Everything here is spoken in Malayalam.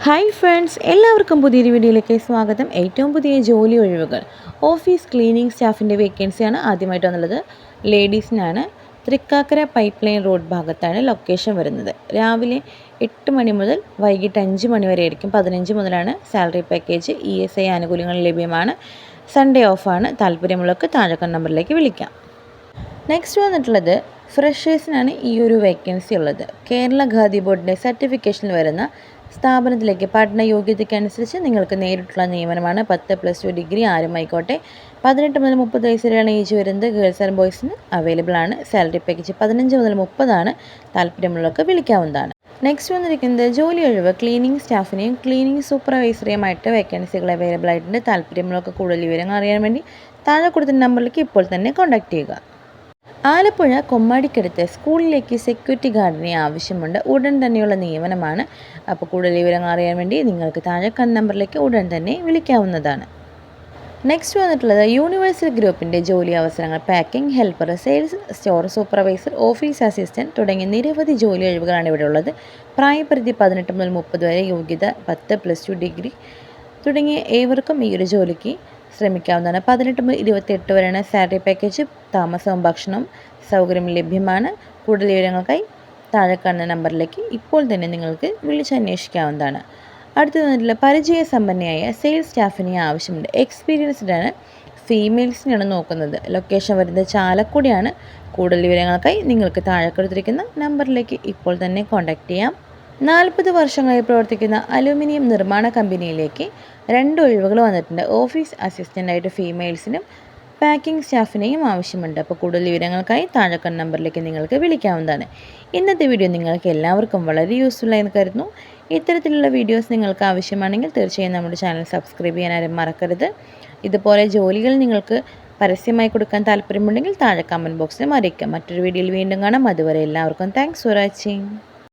ഹായ് ഫ്രണ്ട്സ്, എല്ലാവർക്കും പുതിയൊരു വീഡിയോയിലേക്ക് സ്വാഗതം. ഏറ്റവും പുതിയ ജോലി ഒഴിവുകൾ ഓഫീസ് ക്ലീനിങ് സ്റ്റാഫിൻ്റെ വേക്കൻസിയാണ് ആദ്യമായിട്ട് വന്നുള്ളത്. ലേഡീസിനാണ്. തൃക്കാക്കര പൈപ്പ് ലൈൻ റോഡ് ഭാഗത്താണ് ലൊക്കേഷൻ വരുന്നത്. രാവിലെ 8 മണി മുതൽ വൈകിട്ട് 5 മണി വരെ ആയിരിക്കും. 15 മുതലാണ് സാലറി പാക്കേജ്. ESI ആനുകൂല്യങ്ങൾ ലഭ്യമാണ്. സൺഡേ ഓഫാണ്. താല്പര്യമുള്ളവർക്ക് താഴെ നമ്പറിലേക്ക് വിളിക്കാം. നെക്സ്റ്റ് വന്നിട്ടുള്ളത് ഫ്രഷേഴ്സിനാണ് ഈ ഒരു വേക്കൻസി ഉള്ളത്. കേരള ഖാദി ബോർഡിൻ്റെ സർട്ടിഫിക്കേഷനിൽ വരുന്ന സ്ഥാപനത്തിലേക്ക് പഠന യോഗ്യതയ്ക്കനുസരിച്ച് നിങ്ങൾക്ക് നേരിട്ടുള്ള നിയമനമാണ്. 10+2 ഡിഗ്രി ആരുമായിക്കോട്ടെ. 18 മുതൽ 30 വയസ്സ് വരെയാണ് ഏജ് വരുന്നത്. ഗേൾസ് ആൻഡ് ബോയ്സിന് അവൈലബിൾ ആണ്. സാലറി പാക്കേജ് 15 മുതൽ 30 ആണ്. താല്പര്യമുള്ളവർക്ക് വിളിക്കാവുന്നതാണ്. നെക്സ്റ്റ് വന്നിരിക്കുന്നത് ജോലി ഒഴിവ് ക്ലീനിങ് സ്റ്റാഫിനെയും ക്ലീനിങ് സൂപ്പർവൈസറിയുമായിട്ട് വേക്കൻസികൾ അവൈലബിൾ ആയിട്ടുണ്ട്. താല്പര്യമുള്ളവർക്ക് കൂടുതൽ വിവരങ്ങൾ അറിയാൻ വേണ്ടി താഴെ കൊടുത്ത നമ്പറിലേക്ക് ഇപ്പോൾ തന്നെ കോൺടാക്ട് ചെയ്യുക. ആലപ്പുഴ കൊമ്മാടിക്കടുത്ത് സ്കൂളിലേക്ക് സെക്യൂരിറ്റി ഗാർഡിനെ ആവശ്യമുണ്ട്. ഉടൻ തന്നെയുള്ള നിയമനമാണ്. അപ്പോൾ കൂടുതൽ വിവരങ്ങൾ അറിയാൻ വേണ്ടി നിങ്ങൾക്ക് താഴെ നമ്പറിലേക്ക് ഉടൻ തന്നെ വിളിക്കാവുന്നതാണ്. നെക്സ്റ്റ് വന്നിട്ടുള്ളത് യൂണിവേഴ്സൽ ഗ്രൂപ്പിൻ്റെ ജോലി അവസരങ്ങൾ. Packing helper, sales store supervisor, office assistant തുടങ്ങിയ നിരവധി ജോലി ഒഴിവുകളാണ് ഇവിടെ ഉള്ളത്. പ്രായപരിധി 18 മുതൽ 30 വരെ. യോഗ്യത 10+2 ഡിഗ്രി തുടങ്ങിയ ഏവർക്കും ഈ ഒരു ജോലിക്ക് ശ്രമിക്കാവുന്നതാണ്. 18 മുതൽ 28 വരെയാണ് സാലറി പാക്കേജ്. താമസവും ഭക്ഷണവും സൗകര്യം ലഭ്യമാണ്. കൂടുതൽ വിവരങ്ങൾക്കായി താഴെ കാണുന്ന നമ്പറിലേക്ക് ഇപ്പോൾ തന്നെ നിങ്ങൾക്ക് വിളിച്ചന്വേഷിക്കാവുന്നതാണ്. അടുത്ത വന്നിട്ടുള്ള പരിചയസമ്പന്നയായ സെയിൽസ് സ്റ്റാഫിനെ ആവശ്യമുണ്ട്. എക്സ്പീരിയൻസ്ഡ് ആണ്. ഫീമെയിൽസിനാണ് നോക്കുന്നത്. ലൊക്കേഷൻ വരുന്നത് ചാലക്കുടിയാണ്. കൂടുതൽ വിവരങ്ങൾക്കായി നിങ്ങൾക്ക് താഴെ കൊടുത്തിരിക്കുന്ന നമ്പറിലേക്ക് ഇപ്പോൾ തന്നെ കോൺടാക്റ്റ് ചെയ്യാം. 40 വർഷങ്ങളായി പ്രവർത്തിക്കുന്ന അലുമിനിയം നിർമ്മാണ കമ്പനിയിലേക്ക് 2 ഒഴിവുകൾ വന്നിട്ടുണ്ട്. ഓഫീസ് അസിസ്റ്റൻ്റായിട്ട് ഫീമെയിൽസിനും പാക്കിംഗ് സ്റ്റാഫിനെയും ആവശ്യമുണ്ട്. അപ്പോൾ കൂടുതൽ വിവരങ്ങൾക്കായി താഴെ നമ്പറിലേക്ക് നിങ്ങൾക്ക് വിളിക്കാവുന്നതാണ്. ഇന്നത്തെ വീഡിയോ നിങ്ങൾക്ക് എല്ലാവർക്കും വളരെ യൂസ്ഫുൾ ആയെന്ന് കരുതുന്നു. ഇത്തരത്തിലുള്ള വീഡിയോസ് നിങ്ങൾക്ക് ആവശ്യമാണെങ്കിൽ തീർച്ചയായും നമ്മുടെ ചാനൽ സബ്സ്ക്രൈബ് ചെയ്യാൻ ആരും മറക്കരുത്. ഇതുപോലെ ജോലികൾ നിങ്ങൾക്ക് പരസ്യമായി കൊടുക്കാൻ താല്പര്യമുണ്ടെങ്കിൽ താഴെ കമൻറ്റ് ബോക്സിലും അറിയിക്കാം. മറ്റൊരു വീഡിയോയിൽ വീണ്ടും കാണാം. അതുവരെ എല്ലാവർക്കും താങ്ക്സ് ഫോർ വാച്ചിങ്.